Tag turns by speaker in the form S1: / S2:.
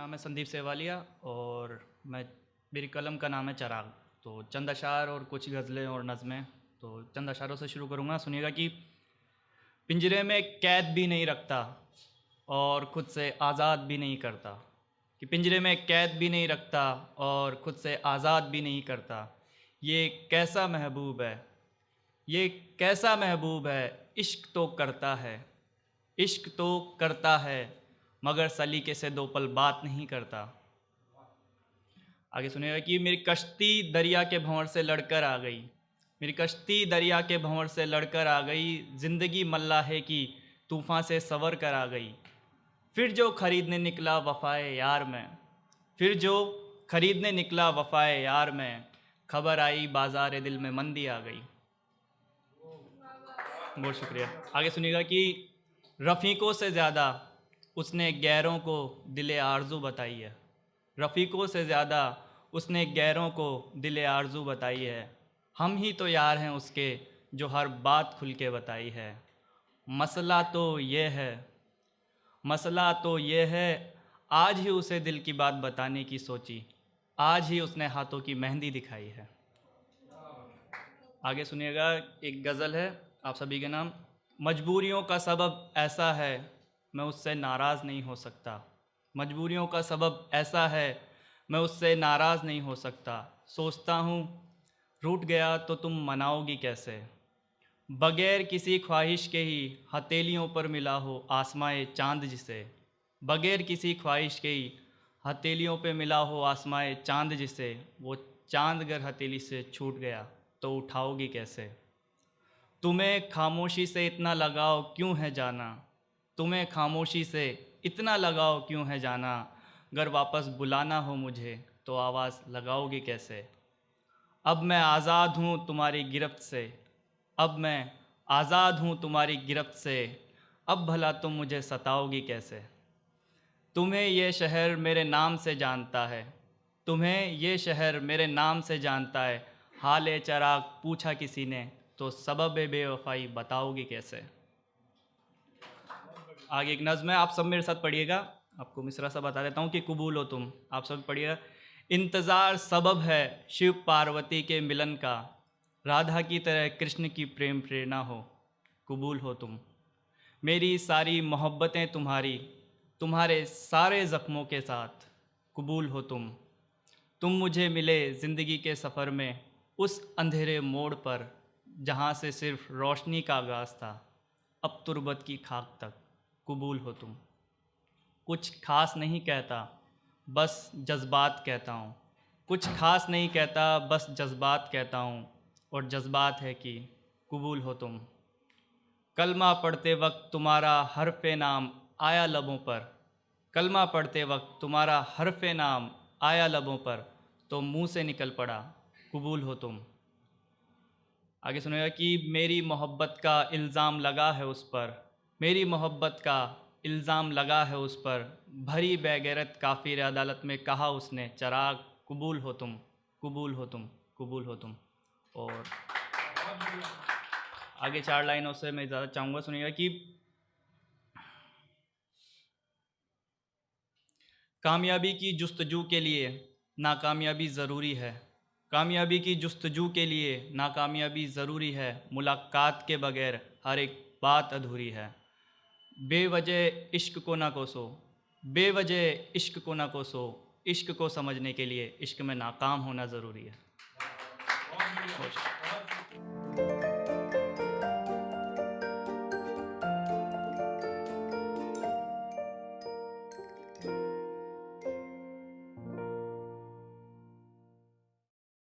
S1: नाम है संदीप सेवालिया और मेरी कलम का नाम है चराग। तो चंद अशार और कुछ गज़लें और नज़में। तो चंद अशारों से शुरू करूँगा, सुनिएगा कि पिंजरे में कैद भी नहीं रखता और ख़ुद से आज़ाद भी नहीं करता, कि पिंजरे में कैद भी नहीं रखता और ख़ुद से आज़ाद भी नहीं करता। ये कैसा महबूब है, ये कैसा महबूब है, इश्क तो करता है, इश्क तो करता है, मगर सलीके से दो पल बात नहीं करता। आगे सुनिएगा कि मेरी कश्ती दरिया के भंवर से लड़कर आ गई, मेरी कश्ती दरिया के भंवर से लड़कर आ गई, ज़िंदगी मल्लाहे की तूफ़ान से सवर कर आ गई। फिर जो ख़रीदने निकला वफ़ाए यार में, फिर जो ख़रीदने निकला वफ़ाए यार में, खबर आई बाज़ार दिल में मंदी आ गई। बहुत शुक्रिया। आगे सुनिएगा कि रफ़ीक़ों से ज़्यादा उसने गैरों को दिले आरज़ू बताई है, रफ़ीक़ों से ज़्यादा उसने गैरों को दिले आरज़ू बताई है। हम ही तो यार हैं उसके जो हर बात खुल के बताई है। मसला तो ये है, मसला तो ये है, आज ही उसे दिल की बात बताने की सोची, आज ही उसने हाथों की मेहंदी दिखाई है। आगे सुनिएगा, एक गज़ल है आप सभी के नाम। मजबूरियों का सबब ऐसा है, मैं उससे नाराज़ नहीं हो सकता, मजबूरियों का सबब ऐसा है, मैं उससे नाराज़ नहीं हो सकता। सोचता हूँ रूठ गया तो तुम मनाओगी कैसे, बग़ैर किसी ख्वाहिश के ही हथेलियों पर मिला हो आसमाए चाँद जिसे, बग़ैर किसी ख्वाहिश के ही हथेलियों पे मिला हो आसमाए चाँद जिसे, वो चाँद अगर हथेली से छूट गया तो उठाओगी कैसे। तुम्हें खामोशी से इतना लगाव क्यों है जाना, तुम्हें खामोशी से इतना लगाव क्यों है जाना, अगर वापस बुलाना हो मुझे तो आवाज़ लगाओगी कैसे। अब मैं आज़ाद हूँ तुम्हारी गिरफ्त से, अब मैं आज़ाद हूँ तुम्हारी गिरफ्त से, अब भला तुम मुझे सताओगी कैसे। तुम्हें ये शहर मेरे नाम से जानता है, तुम्हें ये शहर मेरे नाम से जानता है, हाल चराग पूछा किसी ने तो सबब बेवफ़ाई बताओगी कैसे। आगे एक नज़्म है, आप सब मेरे साथ पढ़िएगा, आपको मिसरा सा बता देता हूँ कि कबूल हो तुम, आप सब पढ़िएगा। इंतज़ार सबब है शिव पार्वती के मिलन का, राधा की तरह कृष्ण की प्रेम प्रेरणा हो, कबूल हो तुम। मेरी सारी मोहब्बतें तुम्हारी, तुम्हारे सारे ज़ख्मों के साथ, कबूल हो तुम। तुम मुझे मिले ज़िंदगी के सफ़र में उस अंधेरे मोड़ पर, जहाँ से सिर्फ़ रोशनी का आगाज़ था, अब तुर्बत की खाक तक, कबूल हो तुम। कुछ ख़ास नहीं कहता बस जज्बात कहता हूँ, कुछ ख़ास नहीं कहता बस जज्बात कहता हूँ, और जज्बात है कि कबूल हो तुम। कलमा पढ़ते वक्त तुम्हारा हर्फ़े नाम आया लबों पर, कलमा पढ़ते वक्त तुम्हारा हर्फ़े नाम आया लबों पर, तो मुँह से निकल पड़ा कबूल हो तुम। आगे सुनिएगा कि मेरी मोहब्बत का इल्ज़ाम लगा है उस पर, मेरी मोहब्बत का इल्ज़ाम लगा है उस पर, भरी बेगैरत काफ़िर अदालत में कहा उसने, चराग कबूल हो तुम, कबूल हो तुम, कबूल हो तुम। और आगे 4 लाइनों से मैं ज़्यादा चाहूँगा, सुनिएगा कि कामयाबी की जुस्तजू के लिए नाकामयाबी ज़रूरी है, कामयाबी की जुस्तजू के लिए नाकामयाबी ज़रूरी है, मुलाकात के बग़ैर हर एक बात अधूरी है। बेवजह इश्क को ना कोसो, बेवजह इश्क को ना कोसो, इश्क को समझने के लिए इश्क में नाकाम होना ज़रूरी है।